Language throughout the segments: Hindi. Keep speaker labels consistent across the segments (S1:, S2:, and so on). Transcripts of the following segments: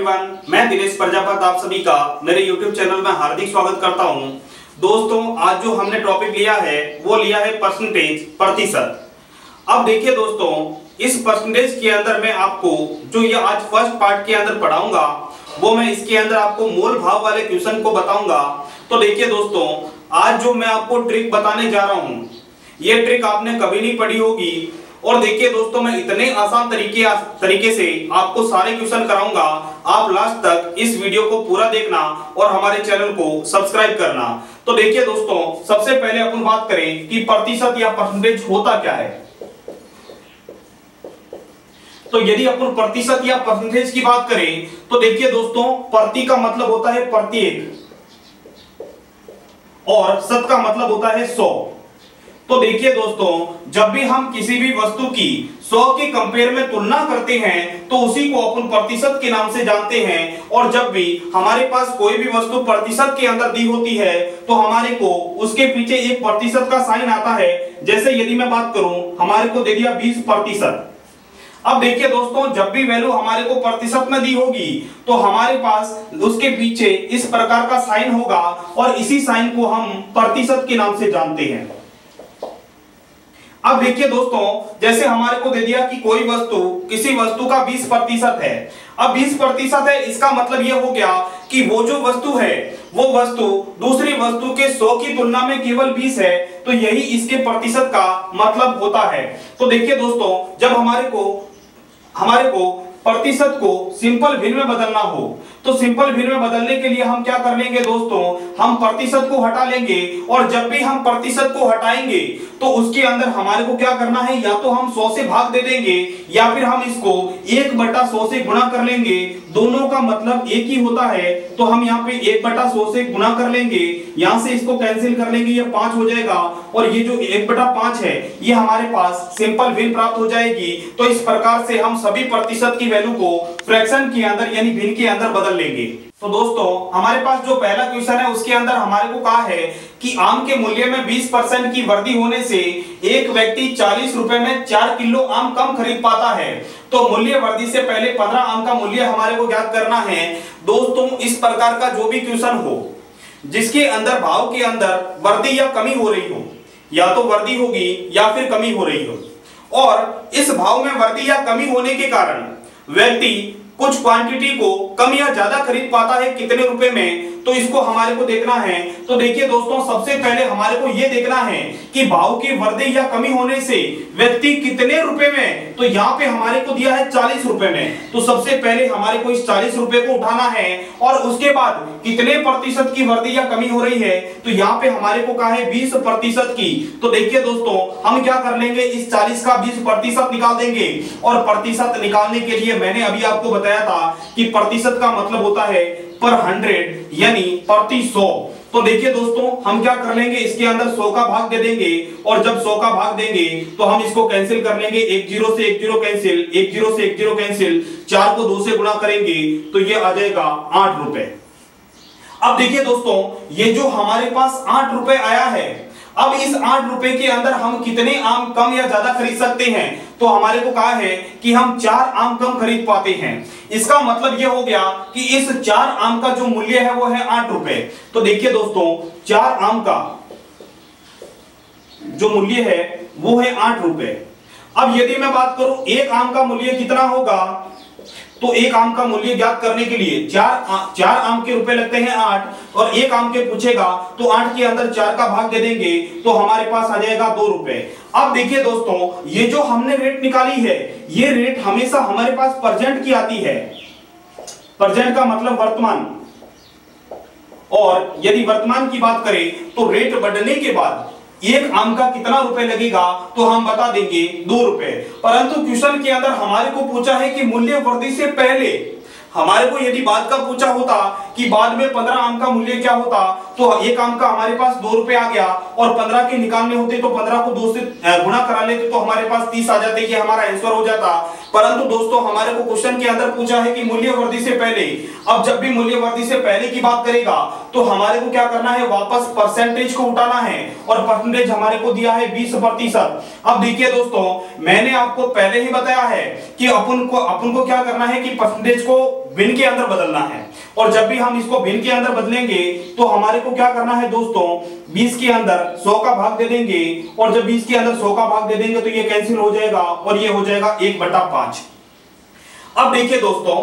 S1: एवरीवन, मैं दिनेश प्रजापत आप सभी का मेरे यूट्यूब चैनल में हार्दिक स्वागत करता हूं। दोस्तों, आज जो हमने टॉपिक लिया है वो लिया है परसेंटेज, प्रतिशत। अब देखिए दोस्तों, इस परसेंटेज के अंदर मैं आपको जो ये आज फर्स्ट पार्ट के अंदर पढ़ाऊंगा वो मैं इसके अंदर आपको मोल भाव वाले क्वेश्चन को बताऊंगा। तो देखिए दोस्तों, आज जो मैं आपको ट्रिक बताने जा रहा हूं ये ट्रिक आपने कभी नहीं पढ़ी होगी। और देखिए दोस्तों, मैं इतने आसान तरीके से आपको सारे क्वेश्चन कराऊंगा। आप लास्ट तक इस वीडियो को पूरा देखना और हमारे चैनल को सब्सक्राइब करना। तो देखिए दोस्तों, सबसे पहले अपन बात करें कि प्रतिशत या परसेंटेज होता क्या है। तो यदि अपन प्रतिशत या परसेंटेज की बात करें तो देखिए दोस्तों, प्रति का मतलब होता है प्रत्येक और शत का मतलब होता है 100। तो देखिए दोस्तों, जब भी हम किसी भी वस्तु की 100 के कंपेयर में तुलना करते हैं तो उसी को अपन प्रतिशत के नाम से जानते हैं। और जब भी हमारे पास कोई भी वस्तु प्रतिशत के अंदर दी होती है तो हमारे को उसके पीछे एक प्रतिशत का साइन आता है। जैसे यदि मैं बात करूं, हमारे को दे दिया 20%। अब देखिए दोस्तों, जब भी वैल्यू हमारे को प्रतिशत में दी होगी तो हमारे पास उसके पीछे इस प्रकार का साइन होगा और इसी साइन को हम प्रतिशत के नाम से जानते हैं। अब देखिए दोस्तों, जैसे हमारे को दे दिया कि कोई वस्तु किसी वस्तु का 20% है। अब 20% है, इसका मतलब यह हो गया कि वो जो वस्तु है वो वस्तु दूसरी वस्तु के 100 की तुलना में केवल 20 है। तो यही इसके प्रतिशत का मतलब होता है। तो देखिए दोस्तों, जब हमारे को प्रतिशत को सिंपल भिन्न में बदलना हो तो सिंपल भिन्न में बदलने के लिए हम क्या कर लेंगे दोस्तों, हम प्रतिशत को हटा लेंगे। और जब भी हम प्रतिशत को हटाएंगे तो उसके अंदर हमारे को क्या करना है, या तो हम 100 से भाग दे देंगे या फिर हम इसको 1/100 से गुणा कर लेंगे। दोनों का मतलब एक ही होता है। तो हम यहाँ पे 1/100 से गुणा कर लेंगे, यहाँ से इसको कैंसिल कर लेंगे, ये 5 हो जाएगा। और ये जो 1/5 है ये हमारे पास सिंपल भिन्न प्राप्त हो जाएगी। तो इस प्रकार से हम सभी प्रतिशत की वैल्यू को फ्रैक्शन के अंदर यानी भिन्न के अंदर बदल लेंगे। तो दोस्तों, हमारे पास जो पहला क्वेश्चन है उसके अंदर हमारे को कहा है कि आम के मूल्य में 20% की वृद्धि होने से एक व्यक्ति 40 रुपए में 4 किलो आम कम खरीद पाता है। तो मूल्य वृद्धि से पहले 15 आम का मूल्य हमारे को ज्ञात करना है। दोस्तों, इस प्रकार का जो भी क्वेश्चन हो जिसके अंदर भाव के अंदर वृद्धि या कमी हो रही हो, या तो वृद्धि होगी या फिर कमी हो रही हो, और इस भाव में वृद्धि या कमी होने के कारण व्यक्ति कुछ क्वांटिटी को कम या ज्यादा खरीद पाता है कितने रुपए में, तो इसको हमारे को देखना है। तो देखिए दोस्तों, सबसे पहले हमारे को यह देखना है कि भाव की वृद्धि या कमी होने से व्यक्ति कितने रुपए में। तो यहाँ पे हमारे को दिया है 40 रुपए में। तो सबसे पहले हमारे को इस 40 रुपए को उठाना है और उसके बाद कितने प्रतिशत की वृद्धि या कमी हो रही है, तो यहाँ पे हमारे को कहा है 20% की। तो देखिए दोस्तों, हम क्या कर लेंगे, इस 40 का 20% निकाल देंगे। और प्रतिशत निकालने के लिए मैंने अभी आपको बताया था कि प्रतिशत का मतलब होता है पर 100 यानी प्रति 100। तो देखिए दोस्तों, हम क्या कर लेंगे, इसके अंदर 100 का भाग दे देंगे। और जब 100 का भाग देंगे तो हम इसको कैंसिल कर लेंगे। 1 0 से 1 0 कैंसिल, 1 0 से 1 0 कैंसिल, 4 को 2 से गुणा करेंगे तो ये आ जाएगा 8 रुपए। अब देखिए दोस्तों, ये जो हमारे पास 8 रुपए आया है, अब इस 8 रुपए के अंदर हम कितने आम कम या ज्यादा खरीद सकते हैं। तो हमारे को कहा है कि हम 4 आम कम खरीद पाते हैं। इसका मतलब यह हो गया कि इस 4 आम का जो मूल्य है वो है 8 रुपए। तो देखिए दोस्तों, 4 आम का जो मूल्य है वो है 8 रुपए। अब यदि मैं बात करूं एक आम का मूल्य कितना होगा, तो एक आम का मूल्य ज्ञात करने के लिए 4 आम के रुपए लगते हैं 8, और एक आम के पूछेगा तो 8 के अंदर 4 का भाग दे देंगे तो हमारे पास आ जाएगा 2 रुपए। अब देखिए दोस्तों, ये जो हमने रेट निकाली है ये रेट हमेशा हमारे पास प्रेजेंट की आती है। प्रेजेंट का मतलब वर्तमान, और यदि वर्तमान की बात करें तो रेट बढ़ने के बाद एक आम का कितना रुपए लगेगा तो हम बता देंगे 2 रुपए। परंतु क्वेश्चन के अंदर हमारे को पूछा है कि मूल्य वृद्धि से पहले। हमारे को यदि बाद का पूछा होता कि बाद में 15 आम का मूल्य क्या होता, तो एक आम का हमारे पास 2 रुपए आ गया, और 15 के निकालने होते तो 15 को 2 से गुणा करा लेते तो हमारे पास 30 आ जाते, ये हमारा आंसर हो जाता। परंतु दोस्तों हमारे को क्वेश्चन के अंदर पूछा है कि मूल्य वृद्धि से पहले, अब जब भी मूल्य वृद्धि से पहले की बात करेगा तो हमारे को क्या करना है, वापस परसेंटेज को उठाना है, और परसेंटेज हमारे को दिया है 20%। अब देखिए दोस्तों, मैंने आपको पहले ही बताया है कि अपन को क्या करना है कि परसेंटेज को भिन्न के अंदर बदलना है, और जब भी हम इसको भिन्न के अंदर बदलेंगे तो हमारे को क्या करना है दोस्तों, 20 के अंदर 100 का भाग दे देंगे, और जब 20 के अंदर 100 का भाग दे देंगे तो ये कैंसिल हो जाएगा और ये हो जाएगा 1/5। अब देखिए दोस्तों,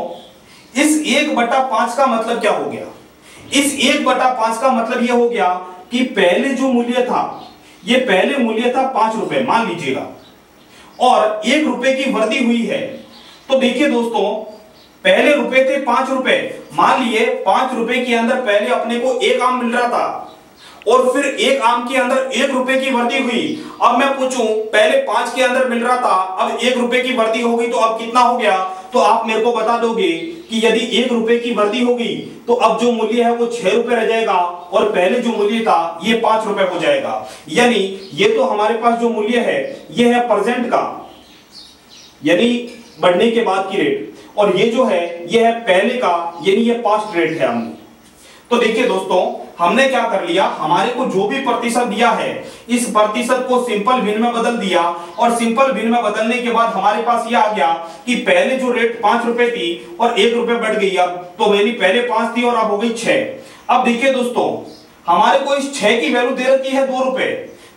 S1: इस 1/5 का मतलब क्या हो गया, इस 1/5 का मतलब ये हो गया कि पहले जो मूल्य था, ये पहले मूल्य था 5 रुपए मान लीजिएगा, और 1 रुपए की वृद्धि हुई है। तो देखिए दोस्तों, पहले रुपए थे 5 रुपए, मान लिए 5 रुपए के अंदर पहले अपने को एक आम मिल रहा था, और फिर एक आम के अंदर 1 रुपए की वृद्धि हुई। अब मैं पूछूं, पहले 5 के अंदर मिल रहा था, अब 1 रुपए की वृद्धि हो गई, तो अब कितना हो गया, तो आप मेरे को बता दोगे कि यदि 1 रुपए की वृद्धि होगी तो अब जो मूल्य है वो 6 रुपए रह जाएगा, और पहले जो मूल्य था ये 5 रुपए हो जाएगा। यानी ये तो हमारे पास जो मूल्य है ये है प्रेजेंट का, यानी बढ़ने के बाद की रेट, और ये जो है ये है पहले का, यानी ये पास्ट रेट है हम। तो देखिए दोस्तों, हमने क्या कर लिया, हमारे को जो भी प्रतिशत दिया है इस प्रतिशत को सिंपल भिन्न में बदल दिया, और सिंपल भिन्न में बदलने के बाद हमारे पास ये आ गया कि पहले जो रेट 5 रुपए थी और 1 रुपए बढ़ गई, अब तो यानी पहले 5 थी और अब हो गई 6। अब देखिए दोस्तों, हमारे को इस 6 की वैल्यू दे रखी है 2 रुपए।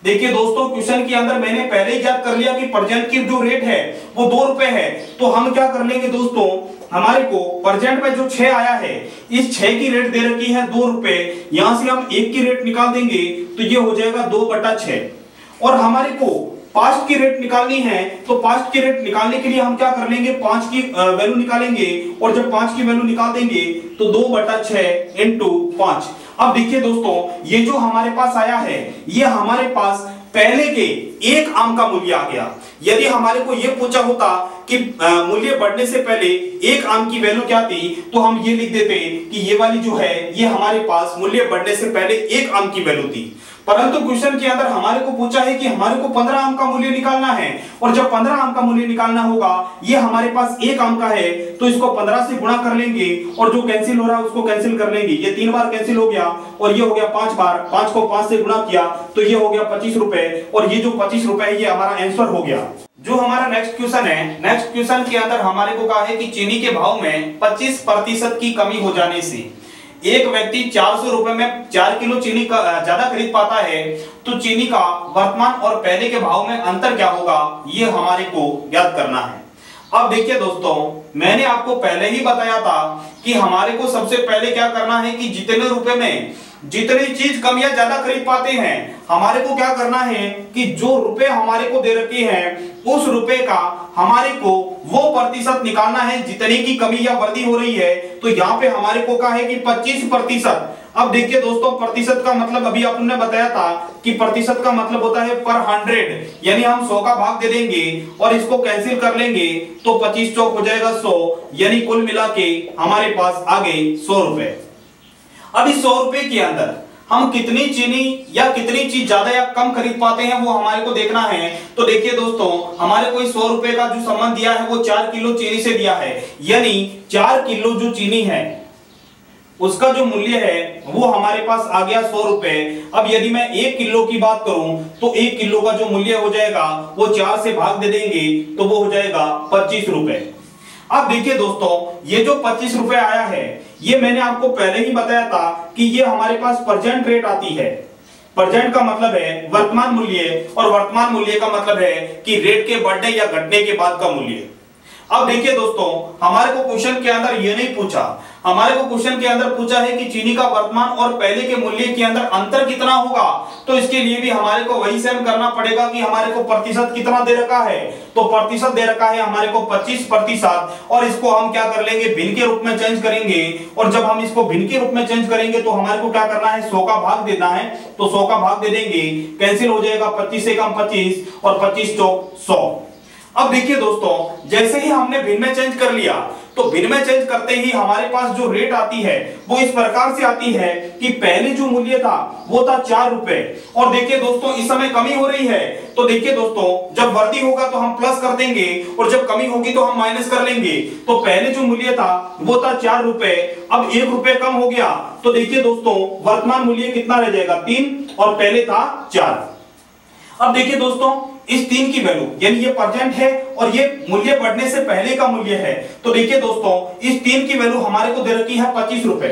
S1: देखिए दोस्तों, क्वेश्चन के अंदर मैंने पहले ही ज्ञात कर लिया कि प्रेजेंट की जो रेट है वो 2 रुपए है, तो हम क्या कर लेंगे दोस्तों, हमारे को प्रेजेंट में जो 6 आया है, इस 6 की रेट दे रखी है 2 रुपए, यहां से हम 1 की रेट निकाल देंगे तो ये हो जाएगा 2/6, और हमारे को पास्ट की रेट निकालनी है, तो पास्ट की रेट निकालने के लिए हम क्या कर लेंगे, 5 की वैल्यू निकालेंगे, और जब 5 की वैल्यू निकाल देंगे तो 2/6 इंटू 5। अब देखिए दोस्तों, ये जो हमारे पास आया है ये हमारे पास पहले के एक आम का मूल्य आ गया। यदि हमारे को ये पूछा होता कि मूल्य बढ़ने से पहले एक आम की वैल्यू क्या थी, तो हम ये लिख देते कि ये वाली जो है ये हमारे पास मूल्य बढ़ने से पहले एक आम की वैल्यू थी। परंतु क्वेश्चन के अंदर हमारे को पूछा है कि हमारे को 15 आम का मूल्य निकालना है, और जब 15 आम का मूल्य निकालना होगा, ये हमारे पास एक आम का है, तो इसको 15 से गुणा कर लेंगे, और जो कैंसिल हो रहा है उसको कैंसिल कर लेंगे। ये 3 बार कैंसिल हो गया, और ये हो गया 5 बार, 5 को 5 से गुणा किया तो ये हो गया 25 रुपए, और ये जो 25 रुपए है ये हमारा आंसर हो गया। जो हमारा नेक्स्ट क्वेश्चन है, नेक्स्ट क्वेश्चन के अंदर हमारे को कहा है कि चीनी के भाव में 25% की कमी हो जाने से एक व्यक्ति 400 रुपए में 4 किलो चीनी का ज्यादा खरीद पाता है, तो चीनी का वर्तमान और पहले के भाव में अंतर क्या होगा, ये हमारे को ज्ञात करना है। अब देखिए दोस्तों, मैंने आपको पहले ही बताया था कि हमारे को सबसे पहले क्या करना है कि जितने रुपए में जितनी चीज कम या ज्यादा खरीद पाते हैं, हमारे को क्या करना है कि जो रुपए हमारे को दे रखे हैं उस रुपए का हमारे को वो प्रतिशत निकालना है जितने की कमी या वृद्धि हो रही है। तो यहाँ पे हमारे को कहा है कि 25%। अब देखिए दोस्तों, प्रतिशत का मतलब अभी आपने बताया था कि प्रतिशत का मतलब होता है पर 100, यानी हम 100 का भाग दे देंगे और इसको कैंसिल कर लेंगे तो 25 चौक हो जाएगा 100, यानी कुल मिला के हमारे पास आ गए 100 रुपए। अब इस 100 रुपए के अंदर हम कितनी चीनी या कितनी चीज ज्यादा या कम खरीद पाते हैं वो हमारे को देखना है। तो देखिए दोस्तों, हमारे को इस 100 रुपए का जो संबंध दिया है वो 4 किलो चीनी से दिया है, यानी 4 किलो जो चीनी है उसका जो मूल्य है वो हमारे पास आ गया 100 रुपए। अब यदि मैं 1 किलो की बात करूं तो 1 किलो का जो मूल्य हो जाएगा वो 4 से भाग दे देंगे तो वो हो जाएगा 25 रुपए। अब देखिए दोस्तों, ये जो 25 रुपए आया है ये मैंने आपको पहले ही बताया था कि ये हमारे पास प्रेजेंट रेट आती है। प्रेजेंट का मतलब है वर्तमान मूल्य, और वर्तमान मूल्य का मतलब है कि रेट के बढ़ने या घटने के बाद का मूल्य। अब देखिए दोस्तों, हमारे को क्वेश्चन के अंदर ये नहीं पूछा, हमारे को क्वेश्चन के अंदर पूछा है कि चीनी का वर्तमान और पहले के मूल्य के अंदर अंतर कितना होगा। तो इसके लिए भी हमारे को वही सेम करना पड़ेगा कि हमारे को प्रतिशत कितना दे रखा है। तो प्रतिशत दे रखा है हमारे को 25%, और इसको हम क्या कर लेंगे, भिन्न के रूप में चेंज करेंगे। और जब हम इसको भिन्न के रूप में चेंज करेंगे तो हमारे को क्या करना है, 100 का भाग देना है, तो 100 का भाग दे देंगे, कैंसिल हो जाएगा 25 से कम 25 और 25 चौक 100। अब देखिए दोस्तों, जैसे ही हमने भिन्न में चेंज कर लिया तो भिन्न में चेंज करते ही हमारे पास जो रेट आती है वो इस प्रकार से आती है कि पहले जो मूल्य था वो था 4 रुपए, और देखिए दोस्तों इस समय कमी हो रही है। तो देखिए दोस्तों, जब वृद्धि होगा तो हम प्लस कर देंगे और जब कमी होगी तो हम माइनस कर लेंगे। तो पहले जो मूल्य था वो था 4 रुपए, अब 1 रुपए कम हो गया, तो देखिए दोस्तों वर्तमान मूल्य कितना रह जाएगा 3, और पहले था 4। अब देखिए दोस्तों, इस 3 की वैल्यू यानी ये प्रेजेंट है और ये मूल्य बढ़ने से पहले का मूल्य है। तो देखिए दोस्तों, इस 3 की वैल्यू हमारे को दे रखी है 25 रुपए।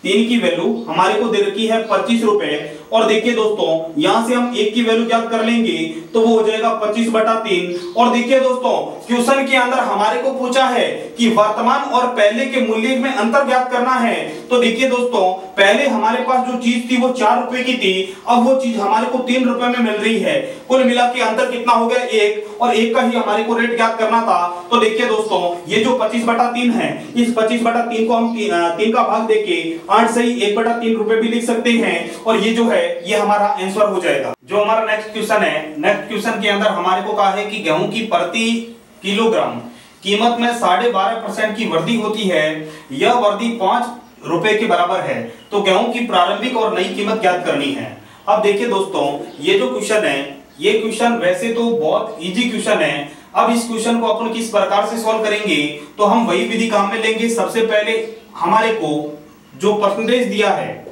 S1: 3 की वैल्यू हमारे को दे रखी है 25 रुपए, और देखिए दोस्तों यहां से हम 1 की वैल्यू ज्ञात कर लेंगे तो वो हो जाएगा 25/3। और देखिए दोस्तों, क्वेश्चन के अंदर हमारे को पूछा है कि वर्तमान और पहले के मूल्य में अंतर ज्ञात करना है। तो देखिए दोस्तों, पहले हमारे पास जो चीज थी वो 4 रुपए की थी, अब वो चीज हमारे को 3 रुपए में मिल रही है। कुल मिला के अंतर कितना हो गया 1, और 1 का ही हमारे को रेट ज्ञात करना था। तो देखिए दोस्तों, ये जो 25/3 है, इस 25/3 को हम 3 का भाग देके 8 से ही 1/3 रुपए भी लिख सकते हैं, और ये जो है ये हमारा आंसर हो जाएगा। जो हमारा नेक्स्ट क्वेश्चन है, नेक्स्ट क्वेश्चन के अंदर हमारे को कहा है कि गेहूं की प्रति किलोग्राम कीमत में 12.5% की वृद्धि होती है, यह वृद्धि 5 रुपए के बराबर है, तो गेहूं की प्रारंभिक और नई कीमत ज्ञात करनी है। अब देखिए दोस्तों, ये जो क्वेश्चन है, ये क्वेश्चन वैसे तो बहुत इजी क्वेश्चन है। अब इस क्वेश्चन को अपन किस प्रकार से सॉल्व करेंगे, तो हम वही विधि काम में लेंगे। सबसे पहले हमारे को जो परसेंटेज दिया है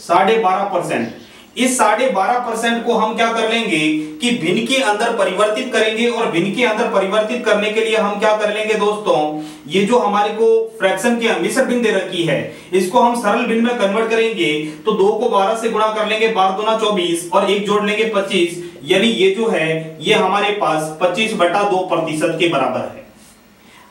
S1: 12.5%, इस 12.5% को हम क्या कर लेंगे कि भिन्न के अंदर परिवर्तित करेंगे, और भिन्न के अंदर परिवर्तित करने के लिए हम क्या कर लेंगे दोस्तों, ये जो हमारे को फ्रैक्शन की मिश्र भिन्न दे रखी है इसको हम सरल भिन्न में कन्वर्ट करेंगे। तो 2 को 12 से गुणा कर लेंगे, 12 दूना 24, और 1 जोड़ लेंगे 25, यानी ये जो है ये हमारे पास 25/2% के बराबर है।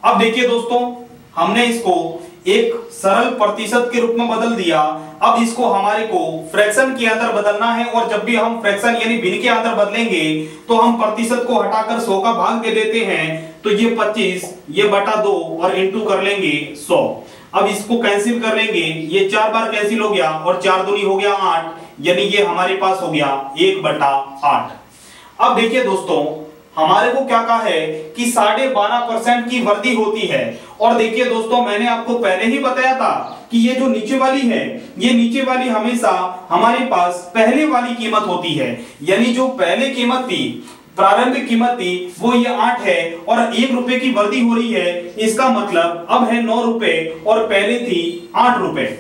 S1: अब देखिए दोस्तों, हमने इसको एक सरल प्रतिशत के रूप में बदल दिया। अब इसको हमारे को फ्रैक्शन के अंदर बदलना है, और जब भी हम फ्रैक्शन यानी भिन्न के अंदर बदलेंगे तो हम प्रतिशत को हटाकर 100 का भाग दे देते हैं। तो ये 25, ये बटा 2 और इंटू कर लेंगे 100। अब इसको कैंसिल कर लेंगे, ये 4 बार कैंसिल हो गया, और 4 दूनी हो गया 8, यानी ये हमारे पास हो गया 1/8। अब देखिए दोस्तों, हमारे को क्या कहा है कि 12.5% की वृद्धि होती है। और देखिए दोस्तों, मैंने आपको पहले ही बताया था कि ये जो नीचे वाली है, ये नीचे वाली हमेशा हमारे पास पहले वाली कीमत होती है, यानी जो पहले कीमत थी, प्रारंभिक कीमत थी, वो ये 8 है, और 1 रुपए की वृद्धि हो रही है। इसका मतलब अब है 9 रुपए और पहले थी 8 रुपए।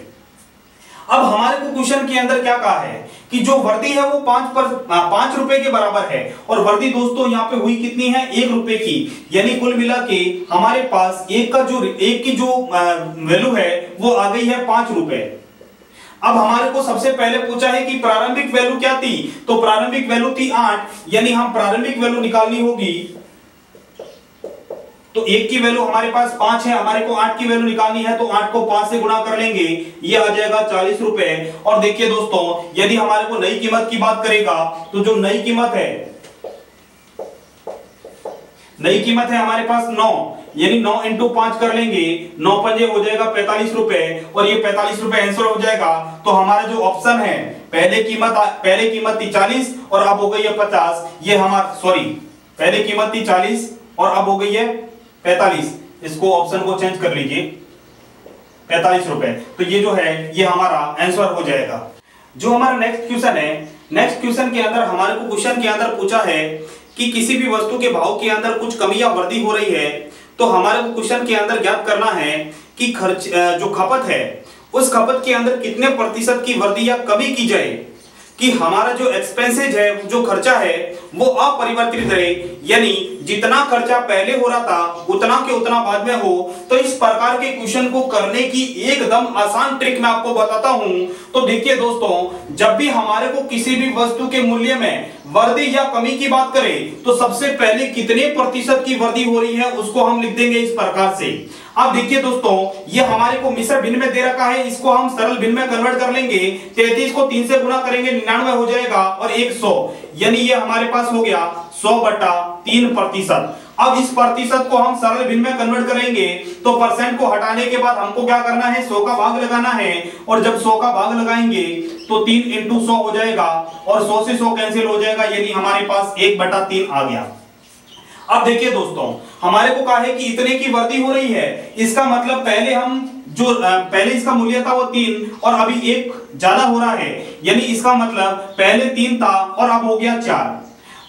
S1: अब हमारे को क्वेश्चन के अंदर क्या कहा है कि जो वृद्धि है वो 5 रुपए के बराबर है, और वृद्धि दोस्तों यहाँ पे हुई कितनी है 1 रुपए की, यानी कुल मिला के हमारे पास एक की जो वैल्यू है वो आ गई है 5 रुपए। अब हमारे को सबसे पहले पूछा है कि प्रारंभिक वैल्यू क्या थी, तो प्रारंभिक वैल्यू थी 8, यानी हम प्रारंभिक वैल्यू निकालनी होगी। तो 1 की वैल्यू हमारे पास 5 है, हमारे को 8 की वैल्यू निकालनी है, तो 8 को 5 से गुणा कर लेंगे, ये आ जाएगा 40 रुपए। और देखिए दोस्तों, यदि हमारे को नई कीमत की बात करेगा तो जो नई कीमत है हमारे पास 9, यानी 9 × 5 कर लेंगे, 9 पंजे हो जाएगा 45 रुपए, और ये 45 रुपए आंसर हो जाएगा। तो हमारा जो ऑप्शन है, पहले कीमत थी 40 और अब हो गई है 50, ये पहले कीमत थी 40 और अब हो गई है 45, इसको ऑप्शन को चेंज कर लीजिए, 45 रुपए। तो ये जो है ये हमारा आंसर हो जाएगा। जो हमारा नेक्स्ट क्वेश्चन है, नेक्स्ट क्वेश्चन के अंदर हमारे को क्वेश्चन के अंदर पूछा है कि किसी भी वस्तु के भाव के अंदर कुछ कमी या वृद्धि हो रही है, तो हमारे को क्वेश्चन के अंदर ज्ञात करना है कि खर्च जो खपत है उस खपत के अंदर कितने प्रतिशत की वृद्धि या कमी की जाए कि हमारा जो एक्सपेंसेज है, जो खर्चा है वो अपरिवर्तित रहे, यानी जितना खर्चा पहले हो रहा था उतना के उतना बाद में हो। तो इस प्रकार के क्वेश्चन को करने की एकदम आसान ट्रिक मैं आपको बताता हूं। तो देखिए दोस्तों, जब भी हमारे को किसी भी वस्तु के मूल्य में वृद्धि या कमी की बात करें तो सबसे पहले कितने प्रतिशत की वृद्धि हो रही है उसको हम लिख देंगे इस प्रकार से। अब देखिए दोस्तों, ये हमारे को मिश्र भिन्न में दे रखा है, इसको हम सरल भिन्न में कन्वर्ट कर लेंगे। 33 को 3 से गुणा करेंगे 99 हो जाएगा, और 100, यानी ये हमारे पास हो गया 100/3%। अब इस प्रतिशत को हम सरल भिन्न में कन्वर्ट करेंगे, तो परसेंट को हटाने के बाद हमको क्या करना है, 100 का भाग लगाना है, और जब 100 का भाग लगाएंगे तो 3 × 100 हो जाएगा, और 100 से 100 कैंसिल हो जाएगा, यानी हमारे पास 1/3 आ गया। अब देखिए दोस्तों, हमारे को कहा है कि इतने की वृद्धि हो रही है, इसका मतलब पहले इसका मूल्य था वो 3 और अभी 1 ज्यादा हो रहा है, यानी इसका मतलब पहले 3 था और अब हो गया 4।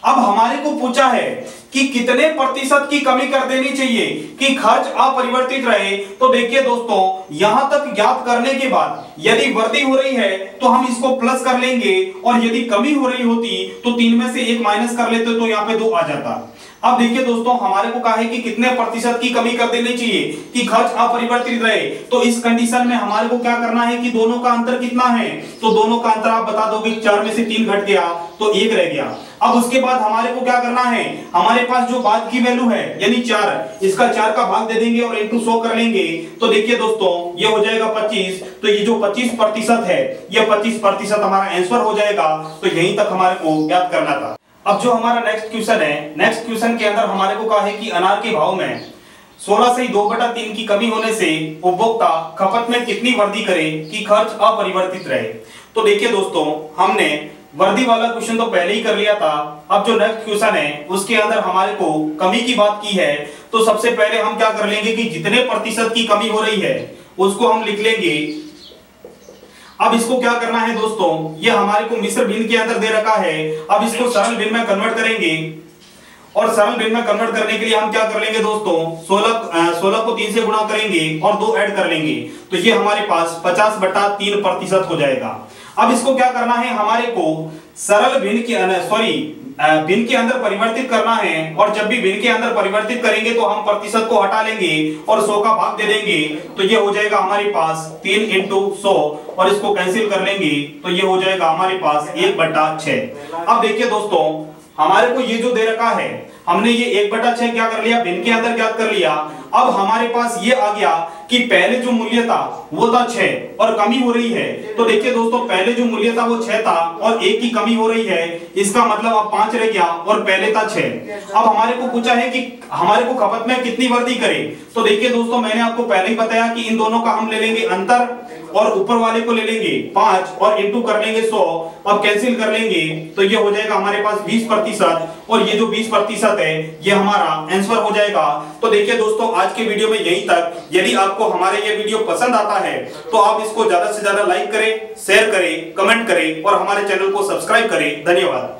S1: अब हमारे को पूछा है कि कितने प्रतिशत की कमी कर देनी चाहिए कि खर्च अपरिवर्तित रहे। तो देखिए दोस्तों, यहां तक ज्ञात करने के बाद यदि वृद्धि हो रही है तो हम इसको प्लस कर लेंगे और यदि कमी हो रही होती तो 3 में से 1 माइनस कर लेते तो यहाँ पे 2 आ जाता। अब देखिए दोस्तों, हमारे को कहा है कि कितने प्रतिशत की कमी कर देनी चाहिए कि खर्च अपरिवर्तित रहे। तो इस कंडीशन में हमारे को क्या करना है कि दोनों का अंतर कितना है, तो दोनों का अंतर आप बता दोगे, 4 में से 3 घट गया तो 1 रह गया। अब उसके बाद हमारे को क्या करना है, हमारे पास जो बाद की वैल्यू है यानी 4, इसका 4 का भाग दे देंगे और इनटू 100 कर लेंगे। तो देखिए दोस्तों, ये हो जाएगा 25। तो ये जो 25% है, ये 25% हमारा आंसर हो जाएगा। तो यहीं तक हमारे को ज्ञात करना था। अब जो हमारा नेक्स्ट क्वेश्चन है, नेक्स्ट क्वेश्चन के अंदर हमारे को कहा है कि अनार के भाव में 16 से 2/3 की कमी होने से उपभोक्ता खपत में कितनी वृद्धि करे कि खर्च अपरिवर्तित रहे। तो देखिए दोस्तों, हमने वृद्धि वाला क्वेश्चन तो पहले ही कर लिया था। अब जो नेक्स्ट क्वेश्चन है उसके अंदर हमारे को कमी की बात की है। तो सबसे पहले हम क्या कर लेंगे कि जितने प्रतिशत की कमी हो रही है उसको हम लिख लेंगे। अब इसको क्या करना है दोस्तों, ये हमारे को मिश्र भिन्न के अंदर दे रखा है। अब इसको सरल भिन्न में कन्वर्ट करेंगे और सरल भिन्न में कन्वर्ट करने के लिए हम क्या कर लेंगे दोस्तों, 16 को 3 से गुणा करेंगे और 2 ऐड कर लेंगे। तो ये हमारे पास 50/3% हो जाएगा। अब इसको क्या करना है, हमारे को सरल भिन्न के भिन्न के अंदर परिवर्तित करना है और जब भी भिन्न के अंदर परिवर्तित करेंगे तो हम प्रतिशत को हटा लेंगे और 100 का भाग दे देंगे। तो ये हो जाएगा हमारे पास 3 × 100 और इसको कैंसिल कर लेंगे तो ये हो जाएगा हमारे पास 1/6। अब देखिए दोस्तों, हमारे को ये जो दे रखा है, हमने ये 1/6 क्या कर लिया, भिन्न के अंदर ज्ञात कर लिया। अब हमारे पास ये आ गया कि पहले जो मूल्य था वो था 6 और कमी हो रही है। तो देखिए दोस्तों, पहले जो मूल्य था वो 6 था और 1 की कमी हो रही है, इसका मतलब अब 5 रह गया और पहले था 6। अब हमारे को पूछा है कि हमारे को खपत में कितनी वृद्धि करे। तो देखिए दोस्तों, मैंने आपको पहले ही बताया कि इन दोनों का हम ले लेंगे अंतर और ऊपर वाले को ले लेंगे 5 और इनटू कर लेंगे 100। अब कैंसिल कर लेंगे तो ये हो जाएगा हमारे पास 20% और ये जो 20% है ये हमारा आंसर हो जाएगा। तो देखिए दोस्तों, आज के वीडियो में यहीं तक। यदि आपको हमारे ये वीडियो पसंद आता है तो आप इसको ज्यादा से ज्यादा लाइक करें, शेयर करें, कमेंट करें और हमारे चैनल को सब्सक्राइब करें। धन्यवाद।